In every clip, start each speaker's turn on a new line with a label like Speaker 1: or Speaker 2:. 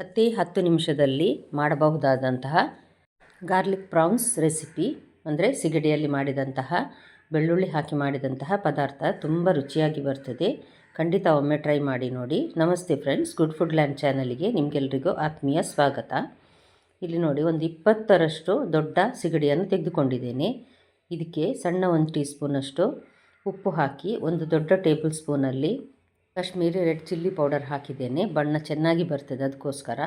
Speaker 1: 10 ನಿಮಿಷದಲ್ಲಿ ಮಾಡಬಹುದಾದಂತಹ garlic France recipe, ಅಂದರೆ ಸಿಗಡಿಯಲ್ಲಿ ಮಾಡಿದಂತಹ ಬೆಳ್ಳುಳ್ಳಿ ಹಾಕಿ ಮಾಡಿದಂತಹ ಪದಾರ್ಥ ತುಂಬ ರುಚಿಯಾಗಿ ಬರ್ತದೆ. ಖಂಡಿತ ಒಮ್ಮೆ ಟ್ರೈ ಮಾಡಿ ನೋಡಿ. ನಮಸ್ತೆ ಫ್ರೆಂಡ್ಸ್, ಗುಡ್ ಫುಡ್ ಲ್ಯಾಂಡ್ ಚಾನಲ್ಗೆ ನಿಮಗೆಲ್ರಿಗೂ ಆತ್ಮೀಯ ಸ್ವಾಗತ. ಇಲ್ಲಿ ನೋಡಿ, ಒಂದು 20ರಷ್ಟು ದೊಡ್ಡ ಸಿಗಡಿಯನ್ನು ತೆಗೆದುಕೊಂಡಿದ್ದೇನೆ. ಇದಕ್ಕೆ ಸಣ್ಣ 1 ಟೀ ಸ್ಪೂನಷ್ಟು ಉಪ್ಪು ಹಾಕಿ, ಒಂದು ದೊಡ್ಡ ಟೇಬಲ್ ಸ್ಪೂನಲ್ಲಿ ಕಾಶ್ಮೀರಿ ರೆಡ್ ಚಿಲ್ಲಿ ಪೌಡರ್ ಹಾಕಿದ್ದೇನೆ. ಬಣ್ಣ ಚೆನ್ನಾಗಿ ಬರ್ತದೆ, ಅದಕ್ಕೋಸ್ಕರ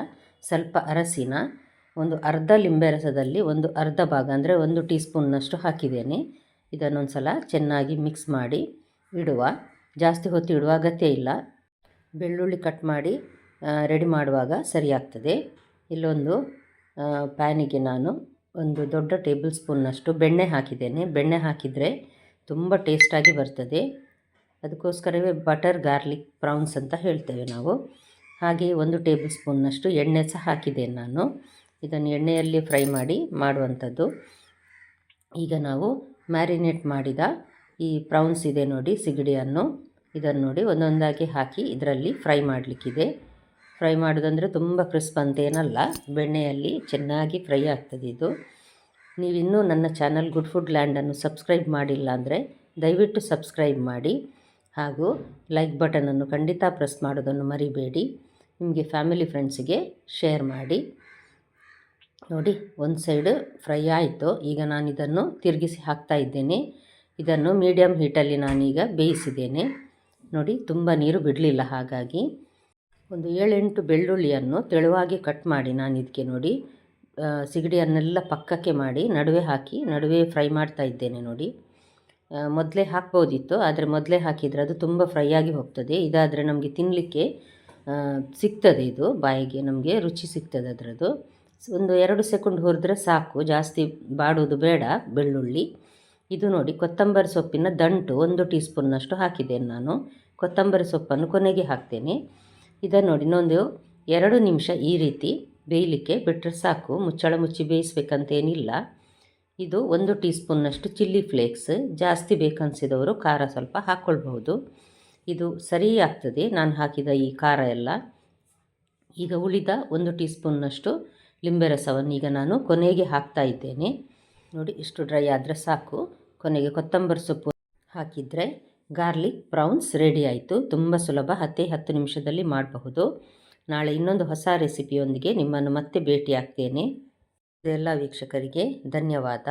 Speaker 1: ಸ್ವಲ್ಪ ಅರಸಿನ, ಒಂದು ಅರ್ಧ ಲಿಂಬೆ ರಸದಲ್ಲಿ ಒಂದು ಅರ್ಧ ಭಾಗ ಅಂದರೆ 1 ಟೀ ಸ್ಪೂನ್ನಷ್ಟು ಹಾಕಿದ್ದೇನೆ. ಇದನ್ನೊಂದು ಸಲ ಚೆನ್ನಾಗಿ ಮಿಕ್ಸ್ ಮಾಡಿ ಇಡುವ. ಜಾಸ್ತಿ ಹೊತ್ತು ಇಡುವ ಅಗತ್ಯ ಇಲ್ಲ. ಬೆಳ್ಳುಳ್ಳಿ ಕಟ್ ಮಾಡಿ ರೆಡಿ ಮಾಡುವಾಗ ಸರಿಯಾಗ್ತದೆ. ಇಲ್ಲೊಂದು ಪ್ಯಾನಿಗೆ ನಾನು ಒಂದು ದೊಡ್ಡ ಟೇಬಲ್ ಸ್ಪೂನ್ನಷ್ಟು ಬೆಣ್ಣೆ ಹಾಕಿದ್ದೇನೆ. ಬೆಣ್ಣೆ ಹಾಕಿದರೆ ತುಂಬ ಟೇಸ್ಟಾಗಿ ಬರ್ತದೆ. ಅದಕ್ಕೋಸ್ಕರವೇ ಬಟರ್ ಗಾರ್ಲಿಕ್ ಪ್ರಾನ್ಸ್ ಅಂತ ಹೇಳ್ತೇವೆ ನಾವು. ಹಾಗೆ 1 ಟೇಬಲ್ ಸ್ಪೂನ್ನಷ್ಟು ಎಣ್ಣೆ ಸಹ ಹಾಕಿದ್ದೇನೆ ನಾನು. ಇದನ್ನು ಎಣ್ಣೆಯಲ್ಲಿ ಫ್ರೈ ಮಾಡಿ ಮಾಡುವಂಥದ್ದು. ಈಗ ನಾವು ಮ್ಯಾರಿನೇಟ್ ಮಾಡಿದ ಈ ಪ್ರಾನ್ಸ್ ಇದೆ ನೋಡಿ, ಸಿಗಡಿಯನ್ನು, ಇದನ್ನು ನೋಡಿ ಒಂದೊಂದಾಗಿ ಹಾಕಿ ಇದರಲ್ಲಿ ಫ್ರೈ ಮಾಡಲಿಕ್ಕಿದೆ. ಫ್ರೈ ಮಾಡೋದಂದರೆ ತುಂಬ ಕ್ರಿಸ್ಪ್ ಅಂತೇನಲ್ಲ, ಬೆಣ್ಣೆಯಲ್ಲಿ ಚೆನ್ನಾಗಿ ಫ್ರೈ ಆಗ್ತದೆ ಇದು. ನೀವಿನ್ನೂ ನನ್ನ ಚಾನಲ್ ಗುಡ್ ಫುಡ್ ಲ್ಯಾಂಡನ್ನು ಸಬ್ಸ್ಕ್ರೈಬ್ ಮಾಡಿಲ್ಲ ಅಂದರೆ ದಯವಿಟ್ಟು ಸಬ್ಸ್ಕ್ರೈಬ್ ಮಾಡಿ, ಹಾಗೂ ಲೈಕ್ ಬಟನನ್ನು ಖಂಡಿತ ಪ್ರೆಸ್ ಮಾಡೋದನ್ನು ಮರಿಬೇಡಿ. ನಿಮಗೆ ಫ್ಯಾಮಿಲಿ ಫ್ರೆಂಡ್ಸಿಗೆ ಶೇರ್ ಮಾಡಿ. ನೋಡಿ, ಒಂದು ಸೈಡ್ ಫ್ರೈ ಆಯಿತು. ಈಗ ನಾನು ಇದನ್ನು ತಿರುಗಿಸಿ ಹಾಕ್ತಾ ಇದ್ದೇನೆ. ಇದನ್ನು ಮೀಡಿಯಮ್ ಹೀಟಲ್ಲಿ ನಾನೀಗ ಬೇಯಿಸಿದ್ದೇನೆ. ನೋಡಿ, ತುಂಬ ನೀರು ಬಿಡಲಿಲ್ಲ. ಹಾಗಾಗಿ ಒಂದು 7-8 ಬೆಳ್ಳುಳ್ಳಿಯನ್ನು ತೆಳುವಾಗಿ ಕಟ್ ಮಾಡಿ ನಾನು ಇದಕ್ಕೆ ನೋಡಿ ಸಿಗಡಿಯನ್ನೆಲ್ಲ ಪಕ್ಕಕ್ಕೆ ಮಾಡಿ ನಡುವೆ ಹಾಕಿ ನಡುವೆ ಫ್ರೈ ಮಾಡ್ತಾ ಇದ್ದೇನೆ. ನೋಡಿ, ಮೊದಲೇ ಹಾಕ್ಬೋದಿತ್ತು, ಆದರೆ ಮೊದಲೇ ಹಾಕಿದರೆ ಅದು ತುಂಬ ಫ್ರೈ ಆಗಿ ಹೋಗ್ತದೆ. ಇದಾದರೆ ನಮಗೆ ತಿನ್ನಲಿಕ್ಕೆ ಸಿಗ್ತದೆ, ಇದು ಬಾಯಿಗೆ ನಮಗೆ ರುಚಿ ಸಿಗ್ತದೆ ಅದರದ್ದು. ಒಂದು 2 ಸೆಕೆಂಡ್ ಹುರಿದ್ರೆ ಸಾಕು, ಜಾಸ್ತಿ ಬಾಡೋದು ಬೇಡ ಬೆಳ್ಳುಳ್ಳಿ. ಇದು ನೋಡಿ, ಕೊತ್ತಂಬರಿ ಸೊಪ್ಪಿನ ದಂಟು 1 ಟೀ ಸ್ಪೂನ್ನಷ್ಟು ಹಾಕಿದ್ದೇನೆ ನಾನು. ಕೊತ್ತಂಬರಿ ಸೊಪ್ಪನ್ನು ಕೊನೆಗೆ ಹಾಕ್ತೇನೆ. ಇದನ್ನು ನೋಡಿ, ಇನ್ನೊಂದು 2 ನಿಮಿಷ ಈ ರೀತಿ ಬೇಯಲಿಕ್ಕೆ ಬಿಟ್ಟರೆ ಸಾಕು. ಮುಚ್ಚಳ ಮುಚ್ಚಿ ಬೇಯಿಸ್ಬೇಕಂತೇನಿಲ್ಲ. ಇದು 1 ಟೀ ಸ್ಪೂನ್ನಷ್ಟು ಚಿಲ್ಲಿ ಫ್ಲೇಕ್ಸ್. ಜಾಸ್ತಿ ಬೇಕನ್ನಿಸಿದವರು ಖಾರ ಸ್ವಲ್ಪ ಹಾಕ್ಕೊಳ್ಬಹುದು. ಇದು ಸರಿ ಆಗ್ತದೆ ನಾನು ಹಾಕಿದ ಈ ಖಾರ ಎಲ್ಲ. ಈಗ ಉಳಿದ 1 ಟೀ ಸ್ಪೂನ್ನಷ್ಟು ಲಿಂಬೆ ರಸವನ್ನು ಈಗ ನಾನು ಕೊನೆಗೆ ಹಾಕ್ತಾ ಇದ್ದೇನೆ. ನೋಡಿ, ಇಷ್ಟು ಡ್ರೈ ಆದರೆ ಸಾಕು. ಕೊನೆಗೆ ಕೊತ್ತಂಬರಿ ಸೊಪ್ಪು ಹಾಕಿದರೆ ಗಾರ್ಲಿಕ್ ಪ್ರಾನ್ಸ್ ರೆಡಿ ಆಯಿತು. ತುಂಬ ಸುಲಭ, 10 ನಿಮಿಷದಲ್ಲಿ ಮಾಡಬಹುದು. ನಾಳೆ ಇನ್ನೊಂದು ಹೊಸ ರೆಸಿಪಿಯೊಂದಿಗೆ ನಿಮ್ಮನ್ನು ಮತ್ತೆ ಭೇಟಿ ಆಗ್ತೇನೆ. ಎಲ್ಲ ವೀಕ್ಷಕರಿಗೆ ಧನ್ಯವಾದ.